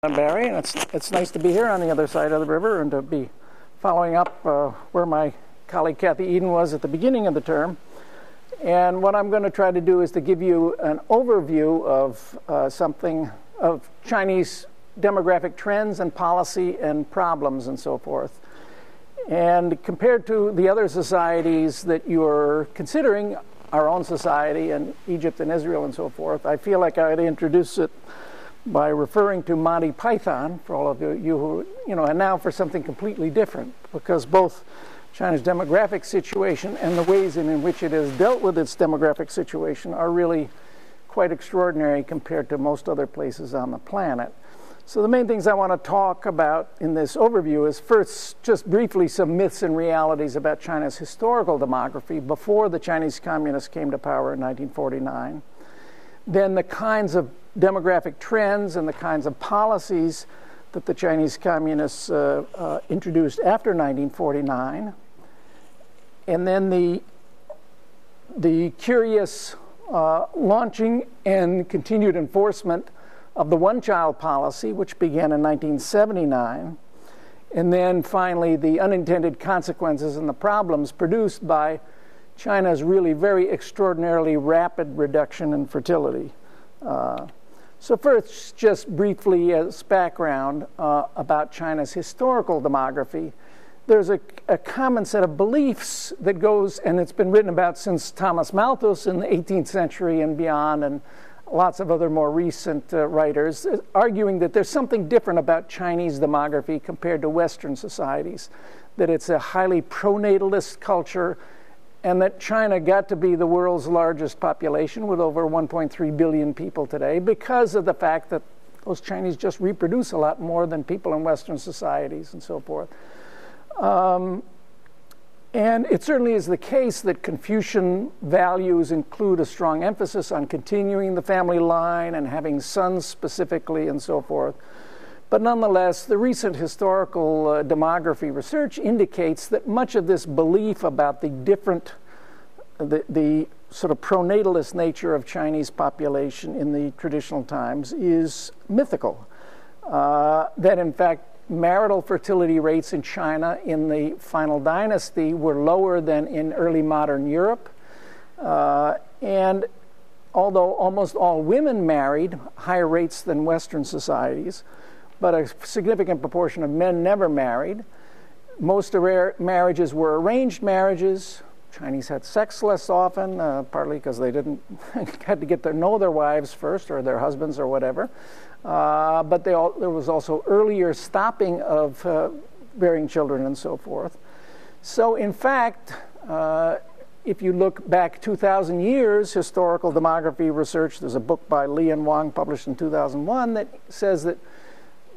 I'm Barry, and it's nice to be here on the other side of the river and to be following up where my colleague Kathy Eden was at the beginning of the term. And what I'm going to try to do is to give you an overview of of Chinese demographic trends and policy and problems and so forth. And compared to the other societies that you're considering, our own society and Egypt and Israel and so forth, I feel like I'd introduce it by referring to Monty Python, for all of you who, and now for something completely different, because both China's demographic situation and the ways in which it has dealt with its demographic situation are really quite extraordinary compared to most other places on the planet. So the main things I want to talk about in this overview is first, just briefly, some myths and realities about China's historical demography before the Chinese communists came to power in 1949. Then the kinds of demographic trends and the kinds of policies that the Chinese communists introduced after 1949. And then the curious launching and continued enforcement of the One-Child Policy, which began in 1979. And then finally, the unintended consequences and the problems produced by China's really very extraordinarily rapid reduction in fertility. So first, just briefly as background about China's historical demography, there's a common set of beliefs that goes, and it's been written about since Thomas Malthus in the 18th century and beyond, and lots of other more recent writers, arguing that there's something different about Chinese demography compared to Western societies, that it's a highly pronatalist culture, and that China got to be the world's largest population with over 1.3 billion people today because of the fact that those Chinese just reproduce a lot more than people in Western societies and so forth. And it certainly is the case that Confucian values include a strong emphasis on continuing the family line and having sons specifically and so forth. But nonetheless, the recent historical demography research indicates that much of this belief about the sort of pronatalist nature of Chinese population in the traditional times is mythical. That in fact, marital fertility rates in China in the final dynasty were lower than in early modern Europe. And although almost all women married, higher rates than Western societies, but a significant proportion of men never married. Most of their marriages were arranged marriages. Chinese had sex less often, partly because they had to get to know their wives first, or their husbands, or whatever. But there was also earlier stopping of bearing children and so forth. So in fact, if you look back 2,000 years, historical demography research, there's a book by Li and Wang published in 2001 that says that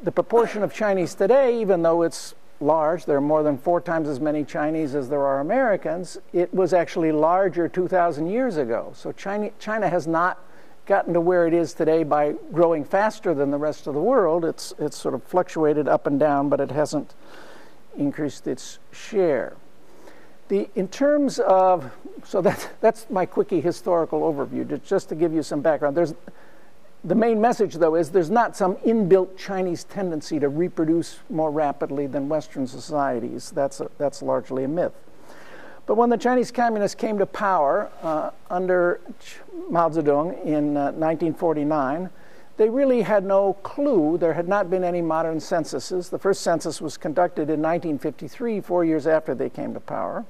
the proportion of Chinese today, even though it's large, there are more than 4 times as many Chinese as there are Americans, it was actually larger 2,000 years ago. So China has not gotten to where it is today by growing faster than the rest of the world. It's sort of fluctuated up and down, but it hasn't increased its share. In terms of, so that's my quickie historical overview, just to give you some background. The main message, though, is there's not some inbuilt Chinese tendency to reproduce more rapidly than Western societies. That's largely a myth. But when the Chinese communists came to power under Mao Zedong in 1949, they really had no clue. There had not been any modern censuses. The first census was conducted in 1953, 4 years after they came to power.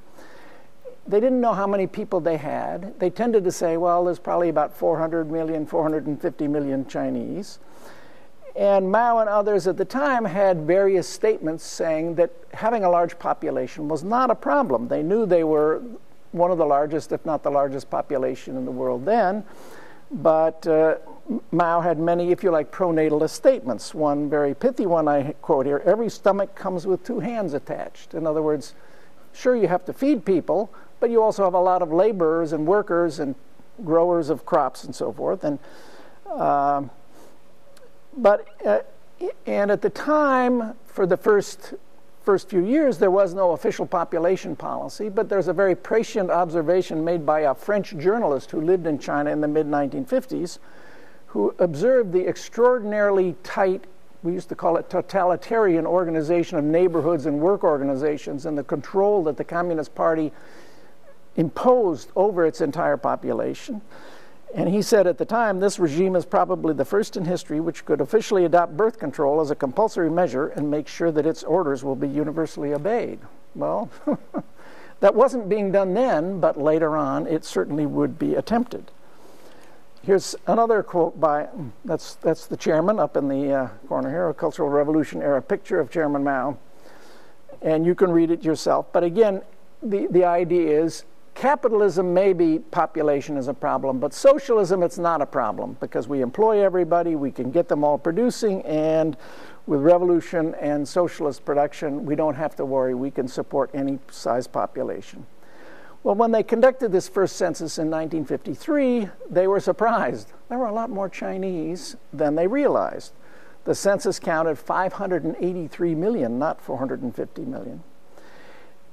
They didn't know how many people they had. They tended to say, well, there's probably about 400 million, 450 million Chinese. And Mao and others at the time had various statements saying that having a large population was not a problem. They knew they were one of the largest, if not the largest population in the world then. But Mao had many, if you like, pronatalist statements. One very pithy one I quote here: every stomach comes with 2 hands attached. In other words, sure, you have to feed people, but you also have a lot of laborers and workers and growers of crops and so forth. And at the time, for the first few years, there was no official population policy, but there's a very prescient observation made by a French journalist who lived in China in the mid-1950s, who observed the extraordinarily tight we used to call it totalitarian organization of neighborhoods and work organizations, and the control that the Communist Party imposed over its entire population. And he said at the time, this regime is probably the first in history which could officially adopt birth control as a compulsory measure and make sure that its orders will be universally obeyed. Well, that wasn't being done then, but later on it certainly would be attempted. Here's another quote by, that's the chairman up in the corner here, a Cultural Revolution era picture of Chairman Mao. And you can read it yourself. But again, the idea is capitalism, maybe population is a problem, but socialism, it's not a problem because we employ everybody, we can get them all producing, and with revolution and socialist production, we don't have to worry, we can support any size population. Well, when they conducted this first census in 1953, they were surprised. There were a lot more Chinese than they realized. The census counted 583 million, not 450 million.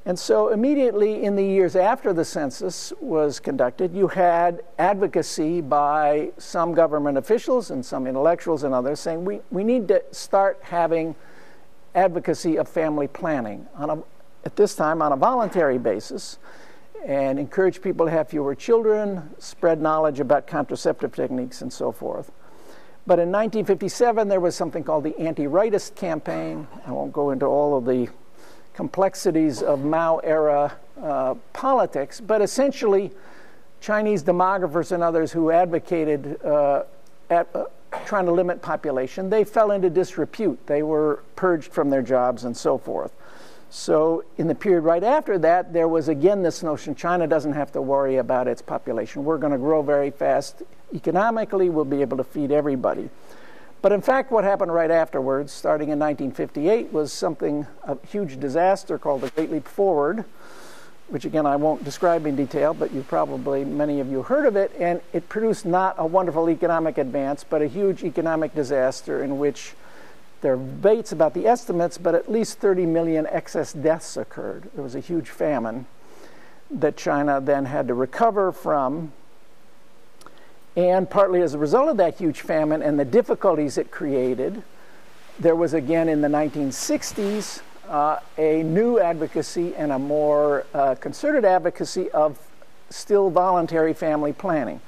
And so immediately in the years after the census was conducted, you had advocacy by some government officials and some intellectuals and others saying we need to start having advocacy of family planning at this time on a voluntary basis, and encourage people to have fewer children, spread knowledge about contraceptive techniques, and so forth. But in 1957, there was something called the AntiRightist Campaign. I won't go into all of the complexities of Mao-era politics, but essentially, Chinese demographers and others who advocated trying to limit population, they fell into disrepute. They were purged from their jobs and so forth. So in the period right after that, there was again this notion China doesn't have to worry about its population. We're going to grow very fast economically. We'll be able to feed everybody. But in fact, what happened right afterwards, starting in 1958, was something, a huge disaster called the Great Leap Forward, which again I won't describe in detail, but many of you heard of it, and it produced not a wonderful economic advance, but a huge economic disaster in which there are debates about the estimates, but at least 30 million excess deaths occurred. There was a huge famine that China then had to recover from. And partly as a result of that huge famine and the difficulties it created, there was again in the 1960s a new advocacy and a more concerted advocacy of still voluntary family planning.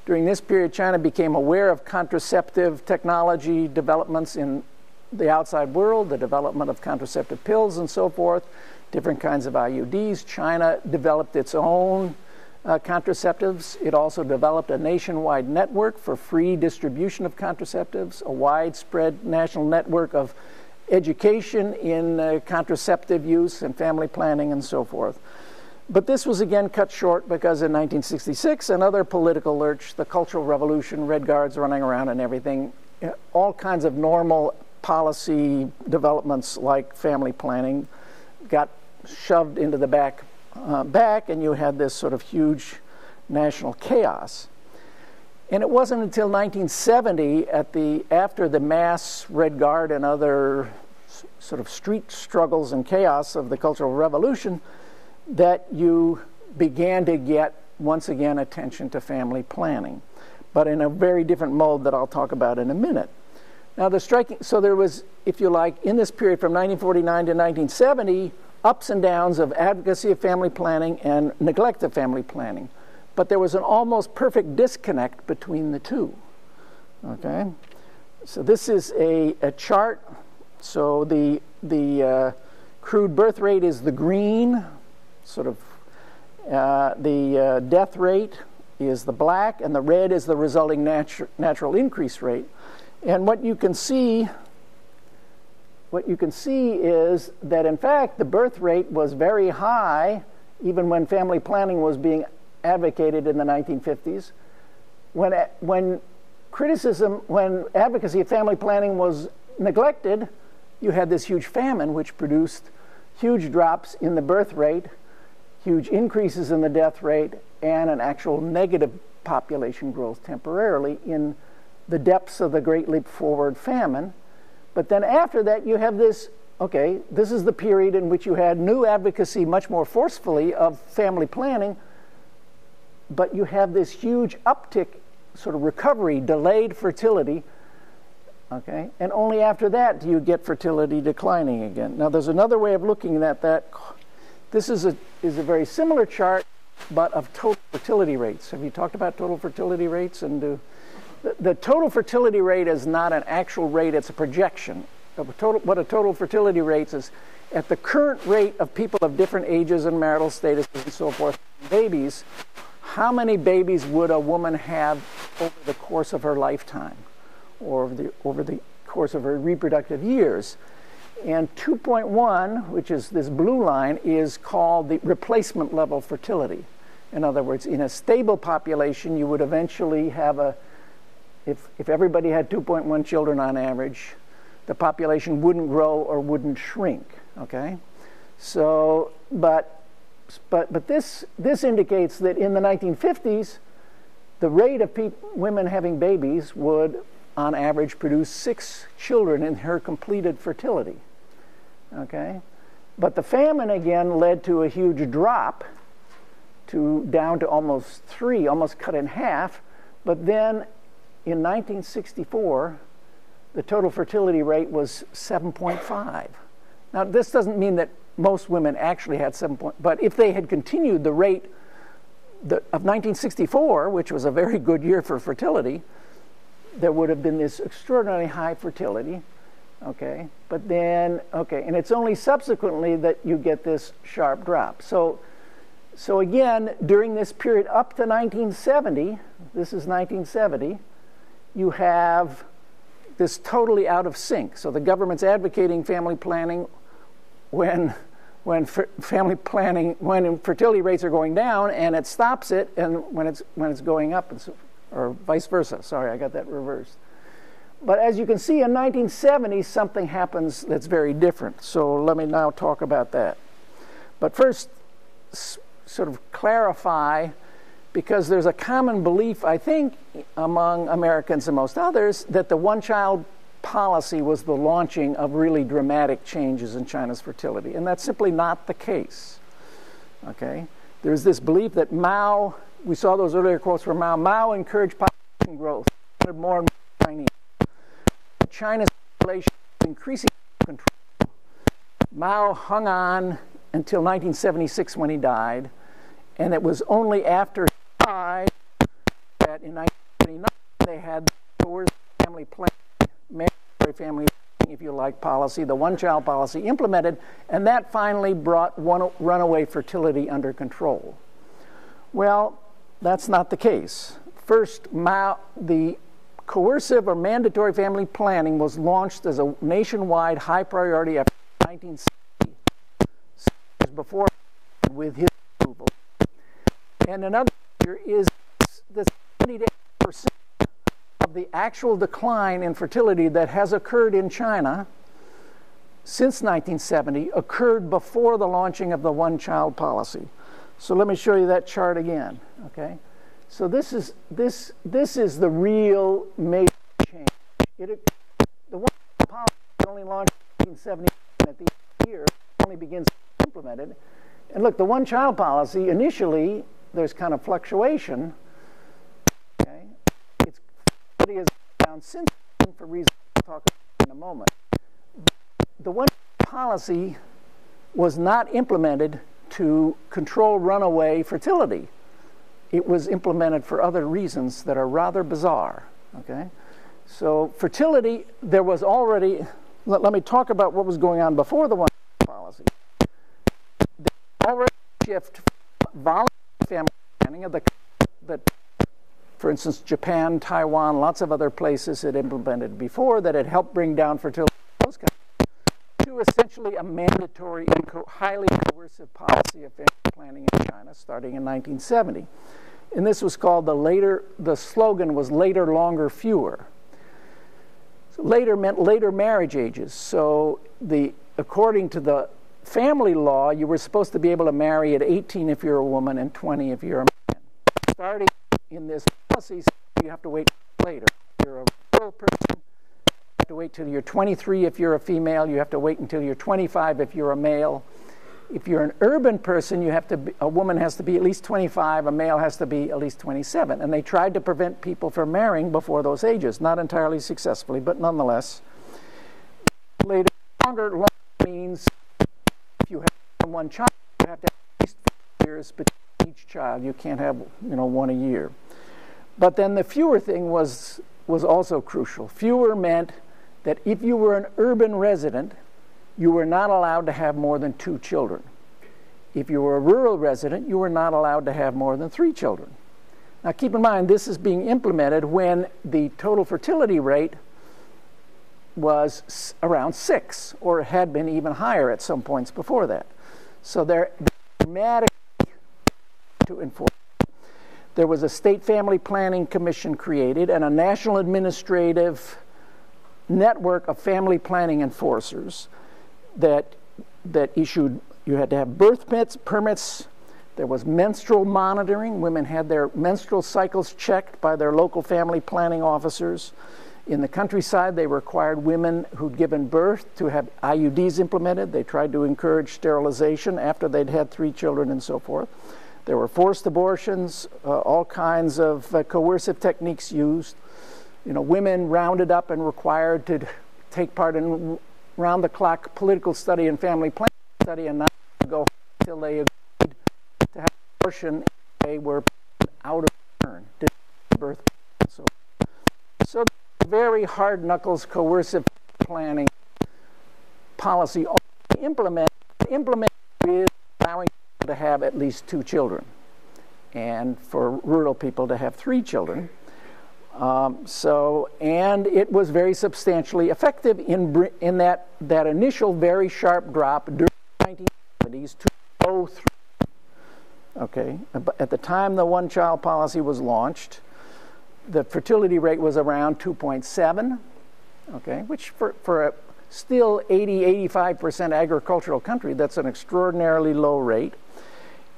During this period, China became aware of contraceptive technology developments in the outside world, the development of contraceptive pills and so forth, different kinds of IUDs. China developed its own contraceptives. It also developed a nationwide network for free distribution of contraceptives, a widespread national network of education in contraceptive use and family planning and so forth. But this was again cut short because in 1966, another political lurch, the Cultural Revolution, Red Guards running around and everything, all kinds of normal policy developments like family planning got shoved into the back, and you had this sort of huge national chaos. And it wasn't until 1970, after the mass Red Guard and other sort of street struggles and chaos of the Cultural Revolution, that you began to get, once again, attention to family planning, but in a very different mode that I'll talk about in a minute. Now, so there was, if you like, in this period from 1949 to 1970, ups and downs of advocacy of family planning and neglect of family planning. But there was an almost perfect disconnect between the two. Okay? So this is a chart. So the crude birth rate is the green, sort of the death rate is the black, and the red is the resulting natural increase rate. And what you can see is that, in fact, the birth rate was very high, even when family planning was being advocated in the 1950s. When advocacy of family planning was neglected, you had this huge famine, which produced huge drops in the birth rate, huge increases in the death rate, and an actual negative population growth temporarily in the depths of the Great Leap Forward famine. But then after that, you have this is the period in which you had new advocacy much more forcefully of family planning, but you have this huge uptick, sort of recovery, delayed fertility, Okay? And only after that do you get fertility declining again. Now, there's another way of looking at that. This is a very similar chart, but of total fertility rates. Have you talked about total fertility rates? And the total fertility rate is not an actual rate, it's a projection. What a total fertility rate is, at the current rate of people of different ages and marital status and so forth, babies, how many babies would a woman have over the course of her lifetime, or over the course of her reproductive years? And 2.1, which is this blue line, is called the replacement level fertility. In other words, in a stable population, you would eventually have if everybody had 2.1 children on average, the population wouldn't grow or wouldn't shrink, okay? So, but this indicates that in the 1950s, the rate of women having babies would, on average, produce 6 children in her completed fertility, okay? But the famine, again, led to a huge drop down to almost 3, almost cut in half. But then in 1964, the total fertility rate was 7.5. Now, this doesn't mean that most women actually had 7. But if they had continued the rate of 1964, which was a very good year for fertility, there would have been this extraordinarily high fertility, okay? But then, okay, and it's only subsequently that you get this sharp drop. So again, during this period up to 1970, this is 1970, you have this totally out of sync. So the government's advocating family planning when fertility rates are going down, and it stops it, and when it's going up, or vice versa. Sorry, I got that reversed. But as you can see, in 1970, something happens that's very different. So let me now talk about that. But first, sort of clarify, because there's a common belief, I think, among Americans and most others, that the one-child policy was the launching of really dramatic changes in China's fertility. And that's simply not the case. Okay? There's this belief that Mao, we saw those earlier quotes from Mao encouraged population growth, wanted more and more Chinese. China's population was increasing control. Mao hung on until 1976 when he died, and it was only after he died that in 1979 they had the coercive family planning, mandatory family planning, if you like, policy, the one-child policy implemented, and that finally brought runaway fertility under control. Well, that's not the case. First, the coercive or mandatory family planning was launched as a nationwide high priority after 1970, before with his approval. And another feature is the 70 to 80% of the actual decline in fertility that has occurred in China since 1970 occurred before the launching of the one-child policy. So let me show you that chart again. Okay, so this is the real major change. The one-child policy was only launched in 1970, and at the year it only begins implemented. And look, the one-child policy, initially, there's kind of fluctuation. Okay? It has down since then for reasons I'll talk about in a moment. The one-child policy was not implemented to control runaway fertility. It was implemented for other reasons that are rather bizarre. Okay? So fertility, there was already, let me talk about what was going on before the one-child policy. Already shift voluntary family planning that, for instance, Japan, Taiwan, lots of other places had implemented before that had helped bring down fertility in those countries, to essentially a mandatory and highly coercive policy of family planning in China starting in 1970. And this was called the slogan was later, longer, fewer. So later meant later marriage ages. So according to the family law, you were supposed to be able to marry at 18 if you're a woman and 20 if you're a man. Starting in this policy, you have to wait later. If you're a girl person, you have to wait till you're 23 if you're a female. You have to wait until you're 25 if you're a male. If you're an urban person, a woman has to be at least 25, a male has to be at least 27. And they tried to prevent people from marrying before those ages, not entirely successfully, but nonetheless. Later, longer means if you have one child, you have to have at least 4 years between each child. You can't have, one a year. But then the fewer thing was also crucial. Fewer meant that if you were an urban resident, you were not allowed to have more than 2 children. If you were a rural resident, you were not allowed to have more than 3 children. Now keep in mind, this is being implemented when the total fertility rate was around 6, or had been even higher at some points before that. So they're dramatically to enforce. There was a state family planning commission created and a national administrative network of family planning enforcers that issued, you had to have birth permits. There was menstrual monitoring. Women had their menstrual cycles checked by their local family planning officers. In the countryside, they required women who'd given birth to have IUDs implemented. They tried to encourage sterilization after they'd had 3 children and so forth. There were forced abortions, all kinds of coercive techniques used. Women rounded up and required to take part in round-the-clock political study and family planning study, and not go until they agreed to have abortion if they were out of turn, did birth. So very hard knuckles, coercive planning policy implement is allowing people to have at least 2 children, and for rural people to have 3 children. And it was very substantially effective in that initial very sharp drop during the 1970s to below 3. Okay, at the time the one-child policy was launched, the fertility rate was around 2.7. Okay, which for a still 80-85% agricultural country, that's an extraordinarily low rate.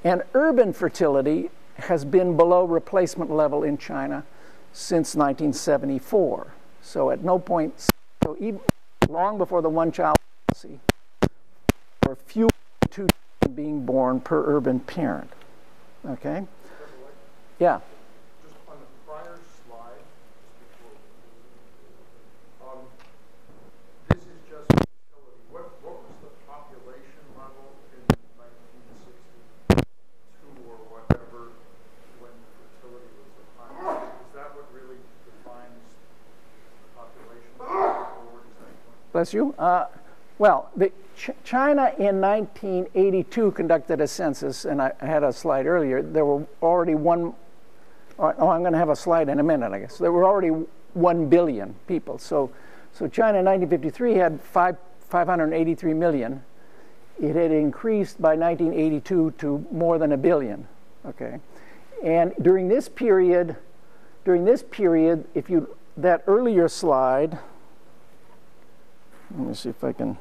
And urban fertility has been below replacement level in China since 1974. So at no point, so even long before the one-child policy, there were fewer than 2 children being born per urban parent. Okay? Yeah. Just on the prior slide, this is just fertility. What was the population level in 1962 or whatever when fertility was the highest? Is that what really defines the population level? Bless you. China in 1982 conducted a census, and I had a slide earlier. There were already I'm going to have a slide in a minute, I guess. There were already 1 billion people. So China in 1953 had 583 million. It had increased by 1982 to more than 1 billion. Okay, and during this period, if you that earlier slide, let me see if I can.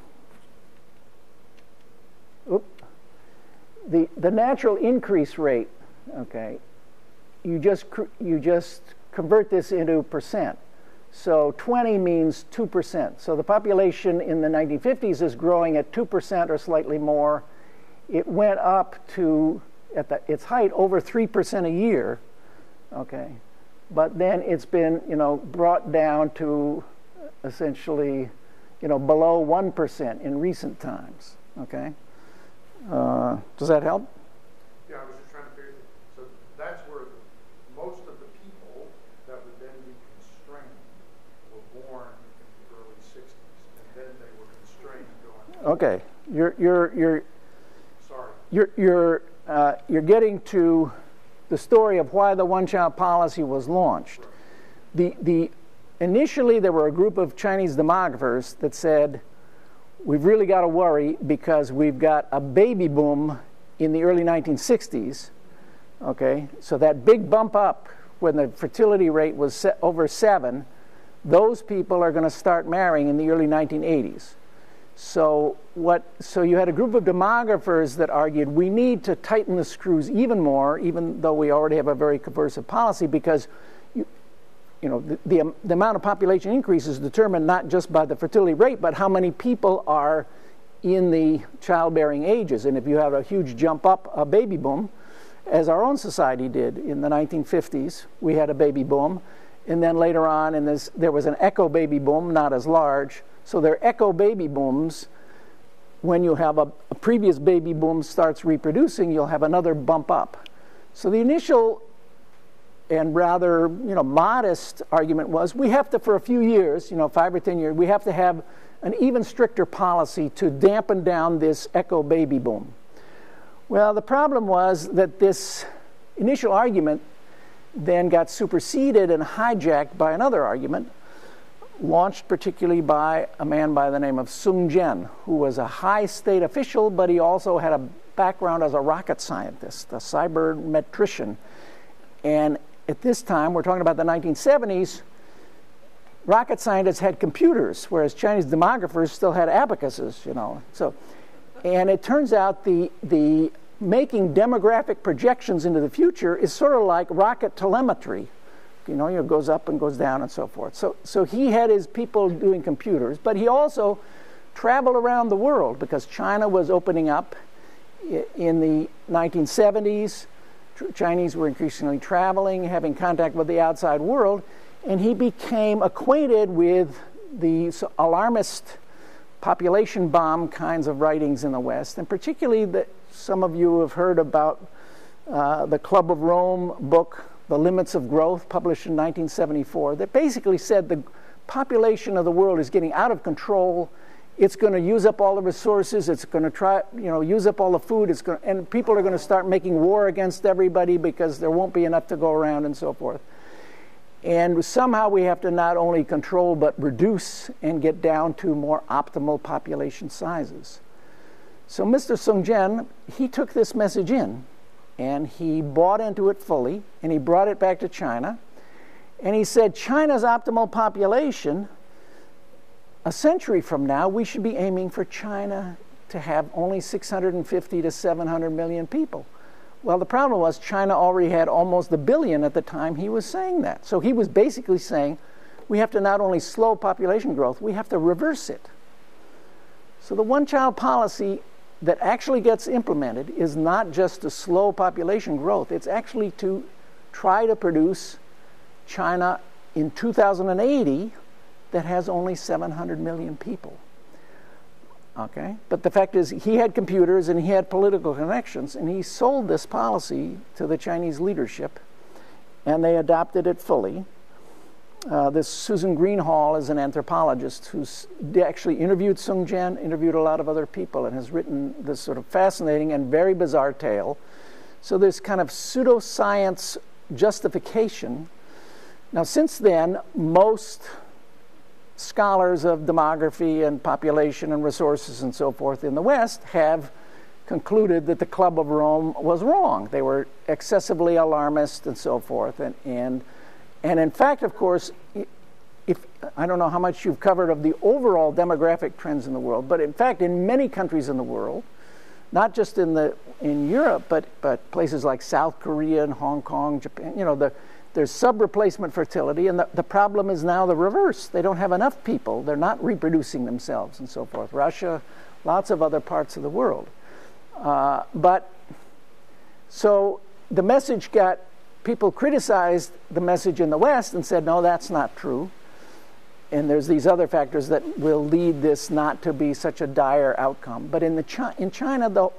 The natural increase rate, okay, you just convert this into percent. So 20 means 2%. So the population in the 1950s is growing at 2% or slightly more. It went up to, at its height, over 3% a year, okay. But then it's been, brought down to essentially, below 1% in recent times, okay. Does that help? Yeah, I was just trying to figure. So that's where most of the people that would then be constrained were born in the early 60s, and then they were constrained going. Okay, Sorry. You're getting to the story of why the one-child policy was launched. Right. Initially, there were a group of Chinese demographers that said, we've really got to worry because we've got a baby boom in the early 1960s, okay? So that big bump up when the fertility rate was over 7, those people are going to start marrying in the early 1980s. So you had a group of demographers that argued we need to tighten the screws even more, even though we already have a very coercive policy, because the amount of population increase is determined not just by the fertility rate, but how many people are in the childbearing ages. And if you have a huge jump up, a baby boom, as our own society did in the 1950s, we had a baby boom. And then later on, there was an echo baby boom, not as large. So there are echo baby booms. When you have a previous baby boom starts reproducing, you'll have another bump up. So the initial and rather modest argument was we have to, for a few years, 5 or 10 years, we have to have an even stricter policy to dampen down this echo baby boom. Well, the problem was that this initial argument then got superseded and hijacked by another argument, launched particularly by a man by the name of Sung Jen, who was a high state official, but he also had a background as a rocket scientist, a cybermetrician. And at this time, we're talking about the 1970s, rocket scientists had computers, whereas Chinese demographers still had abacuses, So, and it turns out the making demographic projections into the future is sort of like rocket telemetry. It goes up and goes down and so forth. So he had his people doing computers, but he also traveled around the world because China was opening up in the 1970s. Chinese were increasingly traveling, having contact with the outside world, and he became acquainted with the alarmist population bomb kinds of writings in the West, and particularly some of you have heard about the Club of Rome book, The Limits of Growth, published in 1974, that basically said the population of the world is getting out of control. It's going to use up all the resources. It's going to use up all the food. And people are going to start making war against everybody because there won't be enough to go around and so forth. And somehow we have to not only control but reduce and get down to more optimal population sizes. So Mr. Sung Jen, he took this message in, and he bought into it fully, and he brought it back to China. And he said, China's optimal population, a century from now, we should be aiming for China to have only 650 to 700 million people. Well, the problem was China already had almost 1 billion at the time he was saying that. So he was basically saying, we have to not only slow population growth, we have to reverse it. So the one-child policy that actually gets implemented is not just to slow population growth, it's actually to try to produce China in 2080 that has only 700 million people. Okay? But the fact is, he had computers and he had political connections, and he sold this policy to the Chinese leadership, and they adopted it fully. This Susan Greenhalgh is an anthropologist who's actually interviewed Sung Jen, interviewed a lot of other people, and has written this sort of fascinating and very bizarre tale. So there's kind of pseudoscience justification. Now, since then, most scholars of demography and population and resources and so forth in the West have concluded that the Club of Rome was wrong. They were excessively alarmist and so forth. And in fact, of course, I don't know how much you've covered of the overall demographic trends in the world, but in fact, in many countries in the world, not just in Europe, but places like South Korea and Hong Kong, Japan, there's sub-replacement fertility, and the problem is now the reverse. They don't have enough people. They're not reproducing themselves and so forth. Russia, lots of other parts of the world. So the message people criticized the message in the West and said, no, that's not true. And there's these other factors that will lead this not to be such a dire outcome. But in China, though,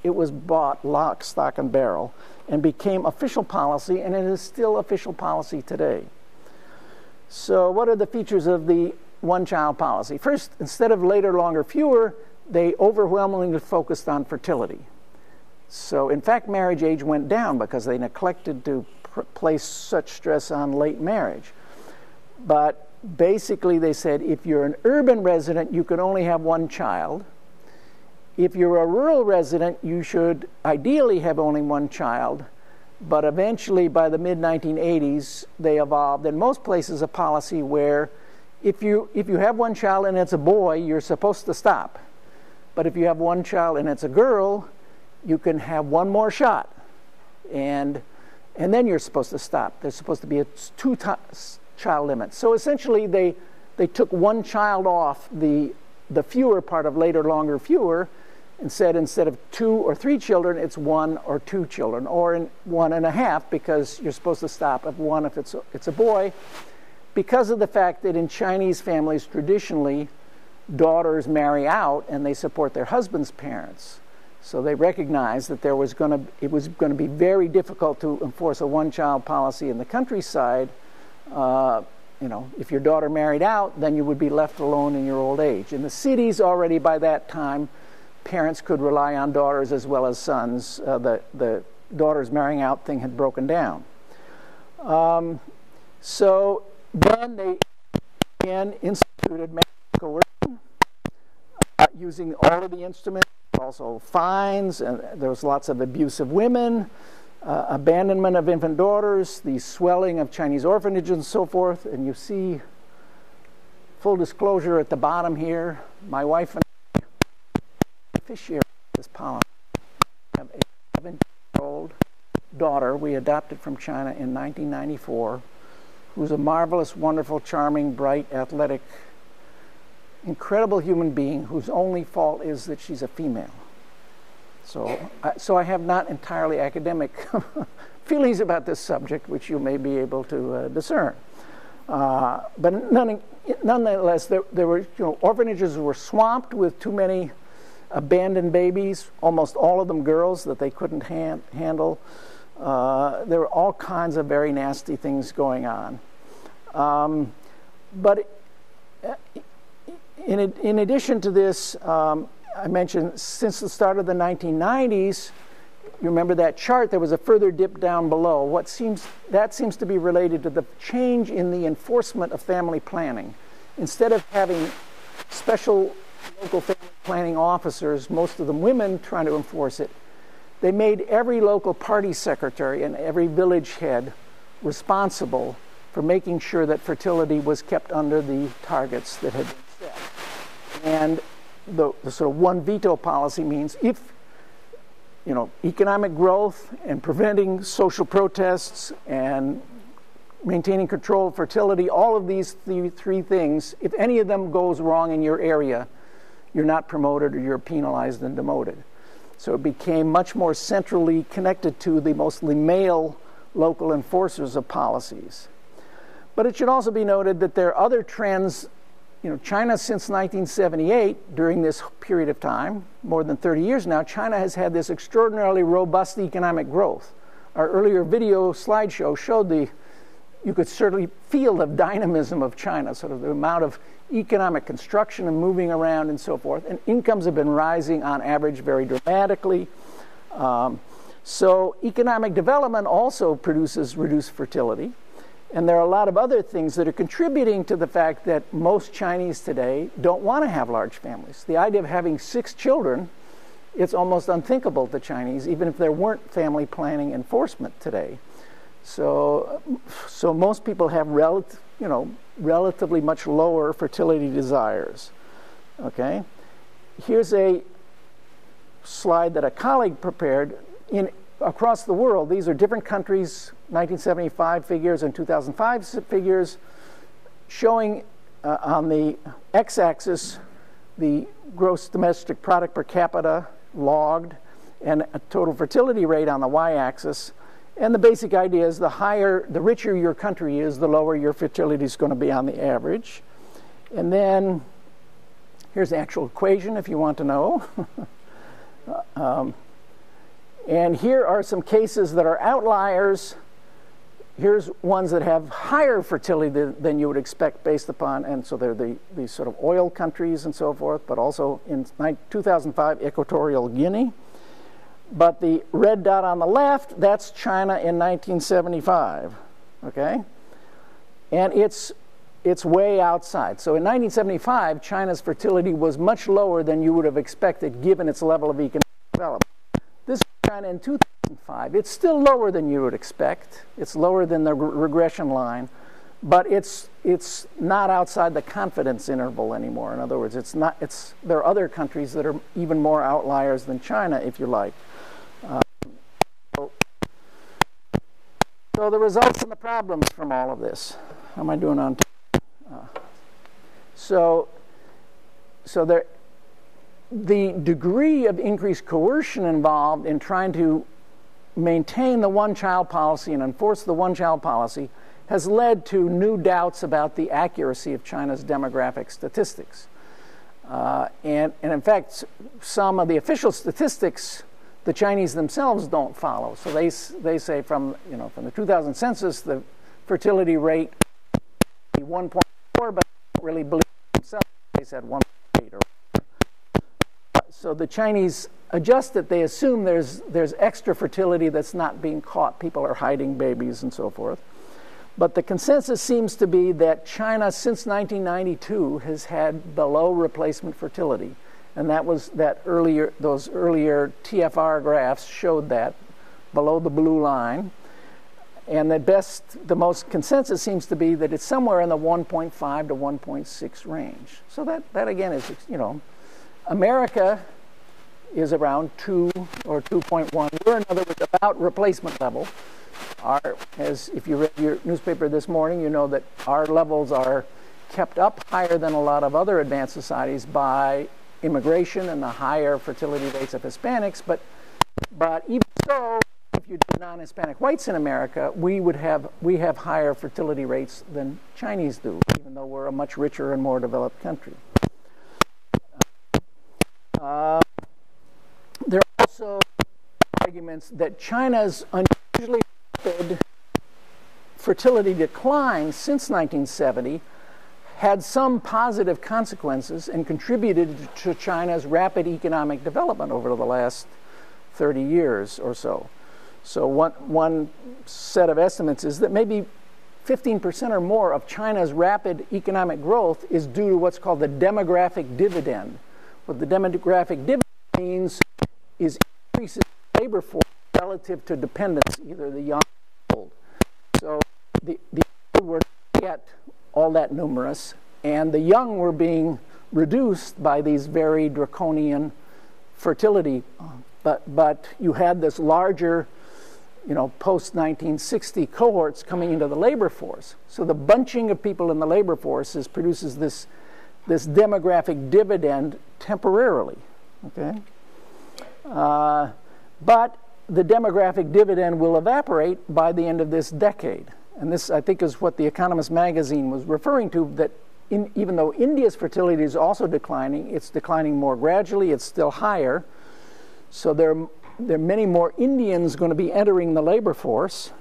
it was bought lock, stock, and barrel and became official policy, and it is still official policy today. So what are the features of the one-child policy? First, instead of later, longer, fewer, they overwhelmingly focused on fertility. So in fact, marriage age went down because they neglected to place such stress on late marriage. But basically they said, if you're an urban resident, you can only have one child. If you're a rural resident, you should ideally have only one child, but eventually by the mid-1980s, they evolved in most places a policy where if you have one child and it's a boy, you're supposed to stop. But if you have one child and it's a girl, you can have one more shot, and then you're supposed to stop. There's supposed to be a two-child limit. So essentially, they took one child off the the fewer part of later, longer, fewer, and said instead of 2 or 3 children, it's 1 or 2 children, or in 1.5, because you're supposed to stop at 1 if it's a boy, because of the fact that in Chinese families traditionally daughters marry out and they support their husband's parents. So they recognized that it was going to be very difficult to enforce a one-child policy in the countryside. If your daughter married out, then you would be left alone in your old age. In the cities already by that time, parents could rely on daughters as well as sons. The daughters marrying out thing had broken down. So then they again instituted marriage coercion using all of the instruments, also fines, and there was lots of abuse of women, abandonment of infant daughters, the swelling of Chinese orphanages and so forth. And you see, full disclosure at the bottom here, my wife and I beneficiary of this policy. We have a 7-year-old daughter we adopted from China in 1994, who's a marvelous, wonderful, charming, bright, athletic, incredible human being whose only fault is that she's a female. So I have not entirely academic feelings about this subject, which you may be able to discern. But nonetheless, there were orphanages were swamped with too many abandoned babies, almost all of them girls that they couldn't handle. There were all kinds of very nasty things going on. But in addition to this, I mentioned since the start of the 1990s, you remember that chart, there was a further dip down below. That seems to be related to the change in the enforcement of family planning. Instead of having special local family planning officers, most of them women, trying to enforce it, they made every local party secretary and every village head responsible for making sure that fertility was kept under the targets that had been set. And the sort of one veto policy means if economic growth and preventing social protests and maintaining control of fertility, all of these three things, if any of them goes wrong in your area, you're not promoted or you're penalized and demoted. So it became much more centrally connected to the mostly male local enforcers of policies. But it should also be noted that there are other trends. China since 1978, during this period of time, more than 30 years now, China has had this extraordinarily robust economic growth. Our earlier video slideshow showed you could certainly feel the dynamism of China, sort of the amount of economic construction and moving around and so forth. And incomes have been rising on average very dramatically. So economic development also produces reduced fertility. And there are a lot of other things that are contributing to the fact that most Chinese today don't want to have large families. The idea of having 6 children, it's almost unthinkable to Chinese, even if there weren't family planning enforcement today. So most people have relatively much lower fertility desires. Okay? Here's a slide that a colleague prepared. Across the world, these are different countries, 1975 figures and 2005 figures, showing on the x-axis the gross domestic product per capita logged and a total fertility rate on the y-axis. And the basic idea is the richer your country is, the lower your fertility is going to be on the average. And then here's the actual equation if you want to know. And here are some cases that are outliers. Here's ones that have higher fertility than you would expect based upon, and so they're the sort of oil countries and so forth, but also in 2005, Equatorial Guinea. But the red dot on the left, that's China in 1975, okay? And it's way outside. So in 1975, China's fertility was much lower than you would have expected given its level of economic development. This is China in 2005. It's still lower than you would expect. It's lower than the regression line, but it's not outside the confidence interval anymore. In other words, there are other countries that are even more outliers than China, if you like. So the results and the problems from all of this. How am I doing on time? So the degree of increased coercion involved in trying to maintain the one-child policy and enforce the one-child policy has led to new doubts about the accuracy of China's demographic statistics. And in fact, some of the official statistics the Chinese themselves don't follow. So they say from the 2000 census, the fertility rate is 1.4, but they don't really believe themselves. They said 1.8 or so the Chinese adjust it. They assume there's extra fertility that's not being caught. People are hiding babies and so forth. But the consensus seems to be that China, since 1992, has had below replacement fertility. And those earlier TFR graphs showed that below the blue line. And the most consensus seems to be that it's somewhere in the 1.5 to 1.6 range. So that again is, America is around 2 or 2.1. We're, in other words, about replacement level. As if you read your newspaper this morning, you know that our levels are kept up higher than a lot of other advanced societies by immigration and the higher fertility rates of Hispanics. But even so, if you did non-Hispanic whites in America, we have higher fertility rates than Chinese do, even though we're a much richer and more developed country. There are also arguments that China's unusually rapid fertility decline since 1970 had some positive consequences and contributed to China's rapid economic development over the last 30 years or so. So one set of estimates is that maybe 15% or more of China's rapid economic growth is due to what's called the demographic dividend. What the demographic dividend means is increases in labor force relative to dependents, either the young or old. So the old were not yet all that numerous, and the young were being reduced by these very draconian fertility. But you had this larger, post-1960 cohorts coming into the labor force. So the bunching of people in the labor force produces this demographic dividend temporarily. Okay? But the demographic dividend will evaporate by the end of this decade. And this, I think, is what The Economist magazine was referring to, that even though India's fertility is also declining, it's declining more gradually, it's still higher. So there are many more Indians going to be entering the labor force.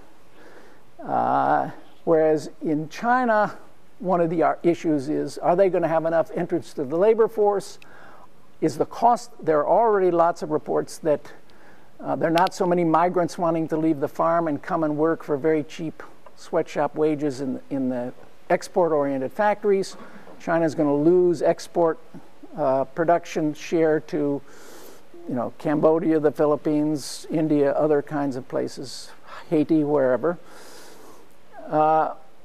Whereas in China, one of the issues is, are they going to have enough entrance to the labor force? Is the cost, there are already lots of reports that there are not so many migrants wanting to leave the farm and come and work for very cheap sweatshop wages in the export-oriented factories. China's going to lose export production share to Cambodia, the Philippines, India, other kinds of places, Haiti, wherever.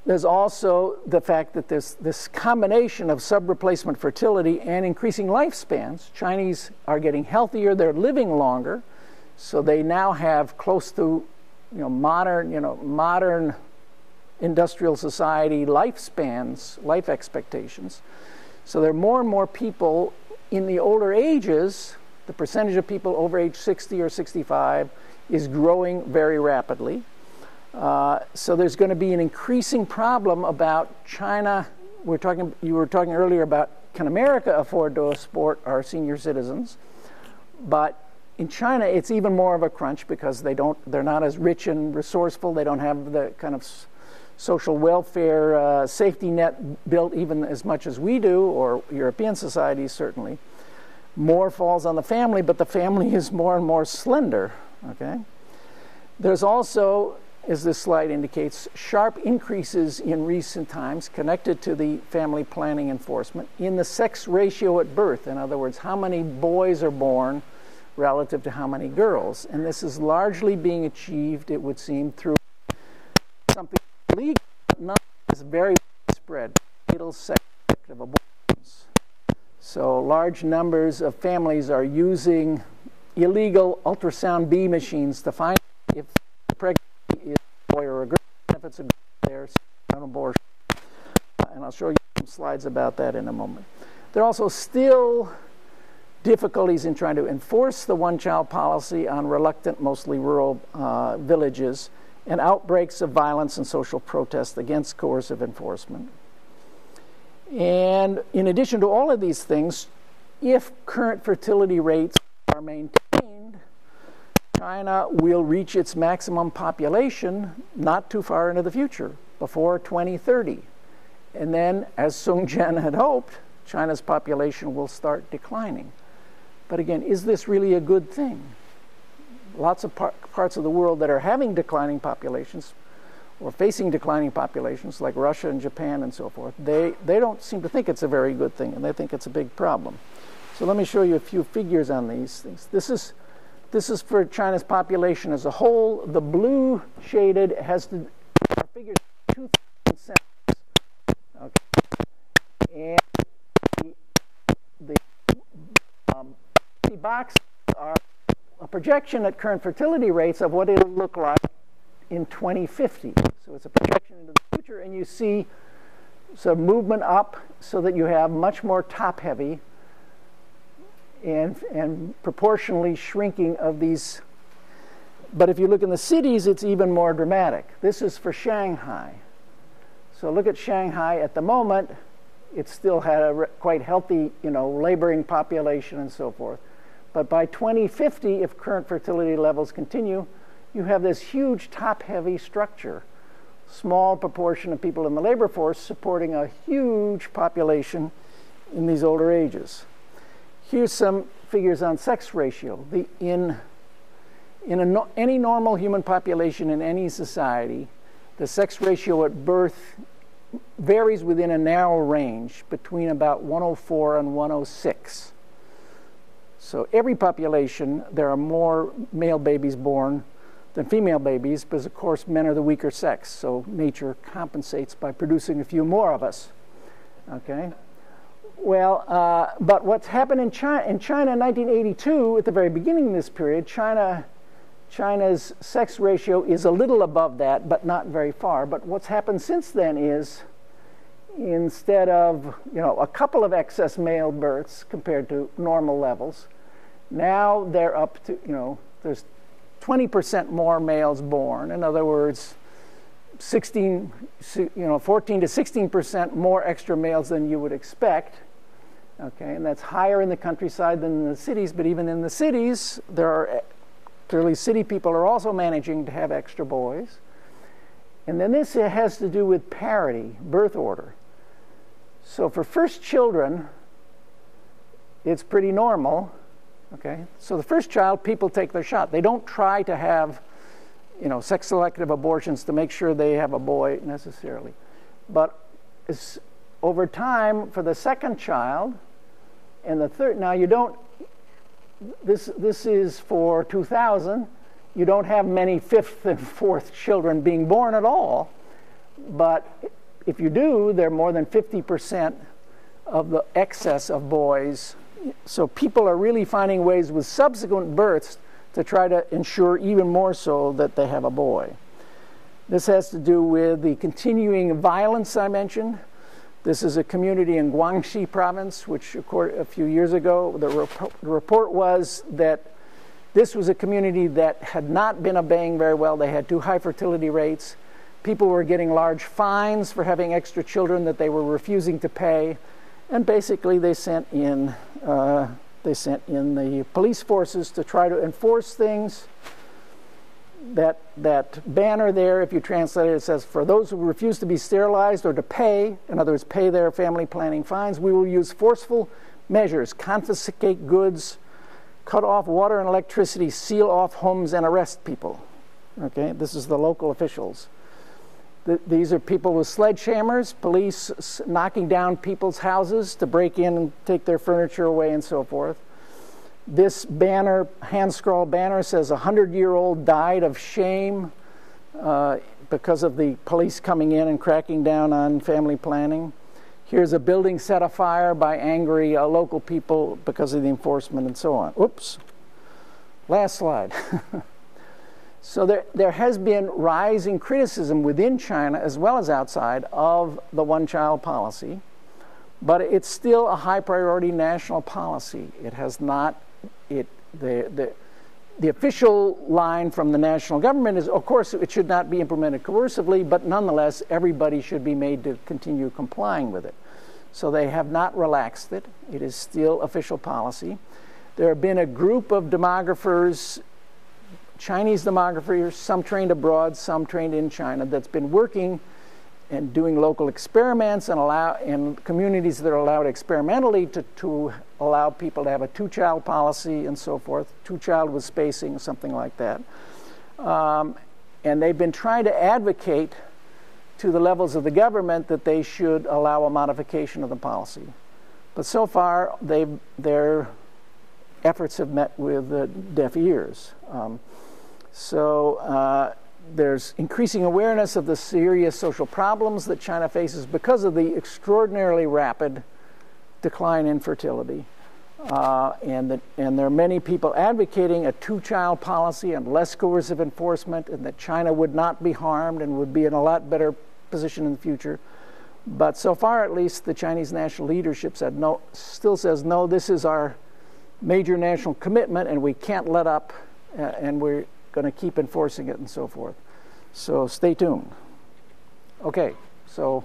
There's also the fact that there's this combination of sub-replacement fertility and increasing lifespans. Chinese are getting healthier, they're living longer, so they now have close to modern industrial society lifespans, life expectations. So there are more and more people in the older ages. The percentage of people over age 60 or 65 is growing very rapidly. So there's going to be an increasing problem about China. You were talking earlier about, can America afford to support our senior citizens? But in China, it's even more of a crunch because they're not as rich and resourceful. They don't have the kind of social welfare safety net built even as much as we do, or European societies certainly. More falls on the family, but the family is more and more slender. Okay? There's also, as this slide indicates, sharp increases in recent times connected to the family planning enforcement in the sex ratio at birth. In other words, how many boys are born relative to how many girls. And this is largely being achieved, it would seem, through something legal, but not as very widespread, fatal sex-active abortions. So large numbers of families are using illegal ultrasound B machines to find if the pregnancy is a boy or a girl. If it's a girl, there's an abortion. And I'll show you some slides about that in a moment. There are also still difficulties in trying to enforce the one-child policy on reluctant, mostly rural villages, and outbreaks of violence and social protest against coercive enforcement. And in addition to all of these things, if current fertility rates are maintained, China will reach its maximum population not too far into the future, before 2030. And then, as Sung Jen had hoped, China's population will start declining. But again, is this really a good thing? Lots of parts of the world that are having declining populations or facing declining populations, like Russia and Japan and so forth, they don't seem to think it's a very good thing, and they think it's a big problem. So let me show you a few figures on these things. This is for China's population as a whole. The blue shaded has the figures 2000 census. Okay. And the boxes are a projection at current fertility rates of what it'll look like in 2050. So it's a projection into the future, and you see some movement up so that you have much more top-heavy and proportionally shrinking of these. But if you look in the cities, it's even more dramatic. This is for Shanghai. So look at Shanghai at the moment. It still had a quite healthy, laboring population and so forth. But by 2050, if current fertility levels continue, you have this huge top-heavy structure. Small proportion of people in the labor force supporting a huge population in these older ages. Here's some figures on sex ratio. In any normal human population in any society, the sex ratio at birth varies within a narrow range between about 104 and 106. So every population, there are more male babies born than female babies, because of course men are the weaker sex, so nature compensates by producing a few more of us. Okay? Well, but what's happened in China in 1982, at the very beginning of this period, China's sex ratio is a little above that, but not very far. But what's happened since then is, instead of a couple of excess male births compared to normal levels, now they're up to there's 20% more males born. In other words, 14 to 16% more extra males than you would expect. Okay, and that's higher in the countryside than in the cities. But even in the cities, clearly city people are also managing to have extra boys. And then this has to do with parity, birth order. So for first children, it's pretty normal. Okay, so the first child, people take their shot. They don't try to have, sex-selective abortions to make sure they have a boy necessarily. But over time, for the second child and the third, now you don't. This is for 2000. You don't have many fifth and fourth children being born at all. But if you do, they're more than 50% of the excess of boys. So people are really finding ways with subsequent births to try to ensure even more so that they have a boy. This has to do with the continuing violence I mentioned. This is a community in Guangxi province, which a few years ago, the report was that this was a community that had not been obeying very well. They had too high fertility rates. People were getting large fines for having extra children that they were refusing to pay. And basically they sent in the police forces to try to enforce things. That banner there, if you translate it, it says, for those who refuse to be sterilized or to pay, in other words, pay their family planning fines, we will use forceful measures, confiscate goods, cut off water and electricity, seal off homes, and arrest people. Okay, this is the local officials. These are people with sledgehammers, police knocking down people's houses to break in and take their furniture away and so forth. This banner, hand-scroll banner, says a 100-year-old died of shame because of the police coming in and cracking down on family planning. Here's a building set afire by angry local people because of the enforcement and so on. Oops. Last slide. So there has been rising criticism within China as well as outside of the one-child policy. But it's still a high priority national policy. It has not, the official line from the national government is, of course, it should not be implemented coercively, but nonetheless, everybody should be made to continue complying with it. So they have not relaxed it. It is still official policy. There have been a group of demographers, Chinese demographers, some trained abroad, some trained in China, that's been working and doing local experiments and in communities that are allowed experimentally to allow people to have a two-child policy and so forth, two-child with spacing, something like that. And they've been trying to advocate to the levels of the government that they should allow a modification of the policy. But so far, their efforts have met with deaf ears. There's increasing awareness of the serious social problems that China faces because of the extraordinarily rapid decline in fertility. And there are many people advocating a two-child policy and less coercive enforcement, and that China would not be harmed and would be in a lot better position in the future. But so far, at least, the Chinese national leadership still says, no, this is our major national commitment, and we can't let up, and we're going to keep enforcing it and so forth. So stay tuned. Okay, so